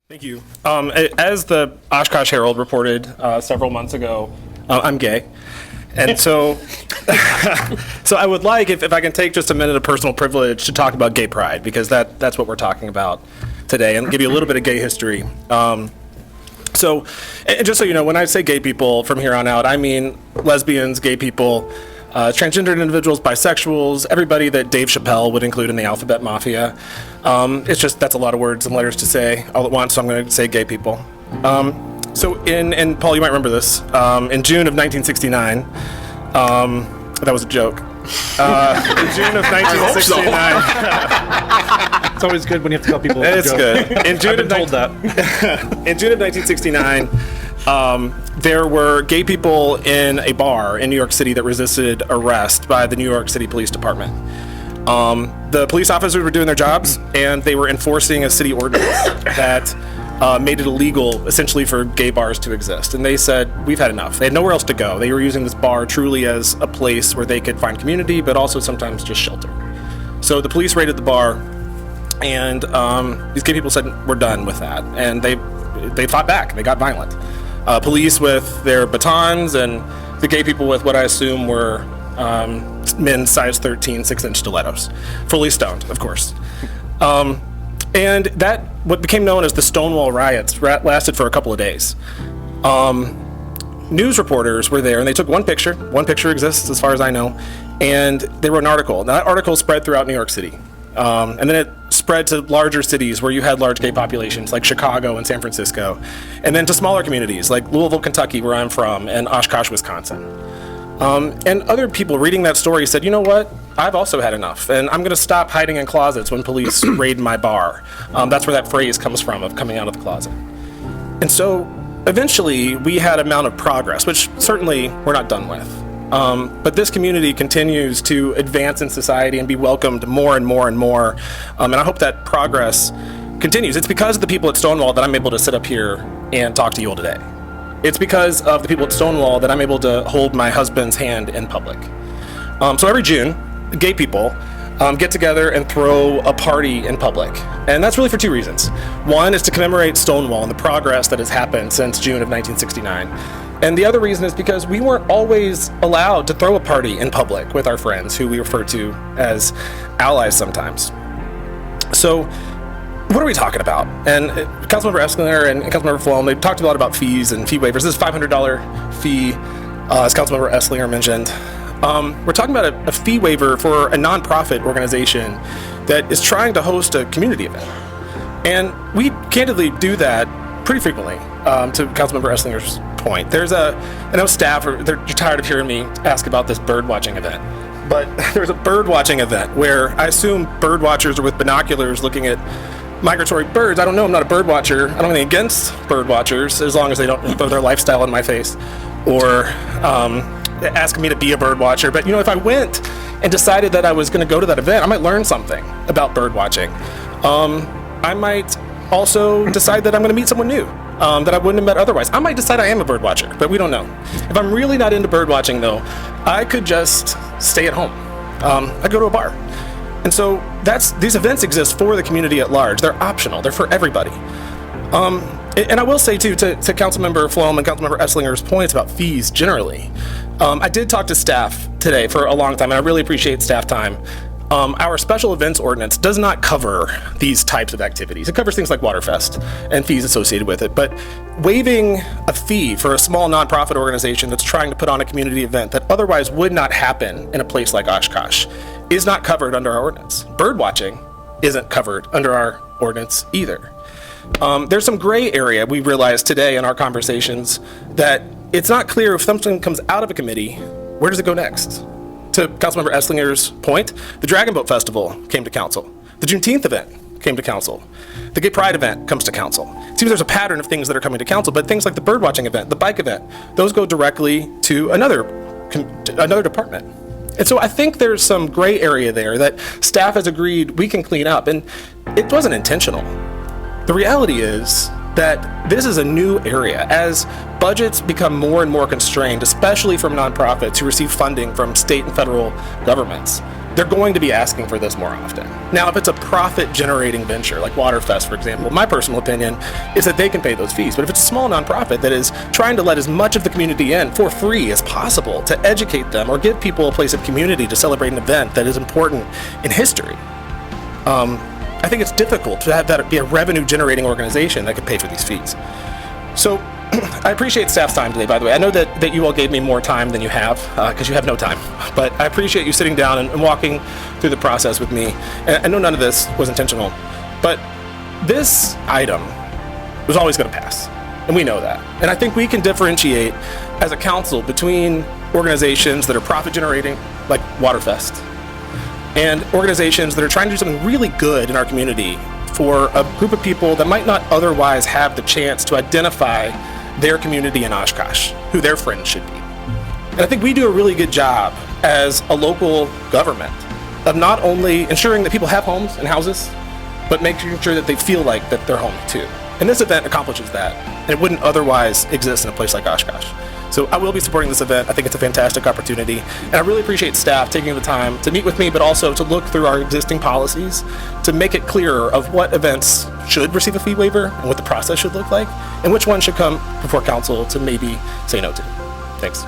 Thank you. As the Oshkosh Herald reported several months ago, I'm gay. And so, so I would like, if I can take just a minute of personal privilege to talk about gay pride, because that's what we're talking about today, and give you a little bit of gay history. So, and just so you know, when I say gay people from here on out, I mean lesbians, gay people, transgendered individuals, bisexuals, everybody that Dave Chappelle would include in the alphabet mafia. It's just, that's a lot of words and letters to say all at once, so I'm going to say gay people. So and Paul, you might remember this, in June of 1969, that was a joke. In June of 1969. It's always good when you have to tell people. It's good. In June I've been told that. In June of 1969, there were gay people in a bar in New York City that resisted arrest by the New York City Police Department. The police officers were doing their jobs, and they were enforcing a city ordinance that made it illegal, essentially, for gay bars to exist. And they said, we've had enough. They had nowhere else to go. They were using this bar truly as a place where they could find community, but also sometimes just shelter. So the police raided the bar, and these gay people said, we're done with that. And they fought back. They got violent. Police with their batons, and the gay people with what I assume were men's size 13 6-inch stilettos, fully stoned, of course. And that, what became known as the Stonewall riots, lasted for a couple of days. News reporters were there, and they took one picture. One picture exists, as far as I know, and they wrote an article. Now, that article spread throughout New York City. And then it spread to larger cities where you had large gay populations, like Chicago and San Francisco, and then to smaller communities, like Louisville, Kentucky, where I'm from, and Oshkosh, Wisconsin. And other people reading that story said, you know what, I've also had enough, and I'm going to stop hiding in closets when police raid my bar. That's where that phrase comes from, of coming out of the closet. And so eventually we had a amount of progress, which certainly we're not done with. But this community continues to advance in society and be welcomed more and more and more. And I hope that progress continues. It's because of the people at Stonewall that I'm able to sit up here and talk to you all today. It's because of the people at Stonewall that I'm able to hold my husband's hand in public. So every June, gay people get together and throw a party in public. And that's really for two reasons. One is to commemorate Stonewall and the progress that has happened since June of 1969. And the other reason is because we weren't always allowed to throw a party in public with our friends, who we refer to as allies sometimes. So what are we talking about? And Councilmember Esslinger and Councilmember Flom, they talked a lot about fees and fee waivers. This is a $500 fee, as Councilmember Esslinger mentioned. We're talking about a fee waiver for a nonprofit organization that is trying to host a community event. And we candidly do that pretty frequently, to Councilmember Esslinger's point. I know staff, they're tired of hearing me ask about this bird watching event. But there's a bird watching event where I assume bird watchers are with binoculars looking at migratory birds. I don't know, I'm not a bird watcher. I don't have anything against bird watchers, as long as they don't throw their lifestyle in my face or asking me to be a bird watcher. But if I went and decided that I was going to go to that event, I might learn something about bird watching. I might also decide that I'm going to meet someone new that I wouldn't have met otherwise. I might decide I am a bird watcher, but we don't know. If I'm really not into bird watching, though, I could just stay at home. I go to a bar. And so these events exist for the community at large. They're optional. They're for everybody. And I will say, too, to Councilmember Flom and Councilmember Esslinger's points about fees generally, I did talk to staff today for a long time, and I really appreciate staff time. Our special events ordinance does not cover these types of activities. It covers things like Waterfest and fees associated with it. But waiving a fee for a small nonprofit organization that's trying to put on a community event that otherwise would not happen in a place like Oshkosh is not covered under our ordinance. Bird watching isn't covered under our ordinance either. There's some gray area we realized today in our conversations that it's not clear if something comes out of a committee, where does it go next? To Councilmember Esslinger's point, the Dragon Boat Festival came to council. The Juneteenth event came to council. The Gay Pride event comes to council. It seems there's a pattern of things that are coming to council, but things like the bird watching event, the bike event, those go directly to another department. And so I think there's some gray area there that staff has agreed we can clean up, and it wasn't intentional. The reality is that this is a new area. As budgets become more and more constrained, especially from nonprofits who receive funding from state and federal governments, they're going to be asking for this more often. Now, if it's a profit-generating venture, like Waterfest, for example, my personal opinion is that they can pay those fees. But if it's a small nonprofit that is trying to let as much of the community in for free as possible to educate them or give people a place of community to celebrate an event that is important in history, I think it's difficult to have that be a revenue-generating organization that could pay for these fees. So I appreciate staff's time today, by the way. I know that you all gave me more time than you have, because you have no time. But I appreciate you sitting down and walking through the process with me. And I know none of this was intentional, but this item was always going to pass. And we know that. And I think we can differentiate as a council between organizations that are profit-generating, like Waterfest, and organizations that are trying to do something really good in our community for a group of people that might not otherwise have the chance to identify their community in Oshkosh, who their friends should be. And I think we do a really good job as a local government of not only ensuring that people have homes and houses, but making sure that they feel like that they're home too. And this event accomplishes that, and it wouldn't otherwise exist in a place like Oshkosh. So I will be supporting this event. I think it's a fantastic opportunity, and I really appreciate staff taking the time to meet with me, but also to look through our existing policies to make it clearer of what events should receive a fee waiver and what the process should look like, and which one should come before council to maybe say no to. Thanks.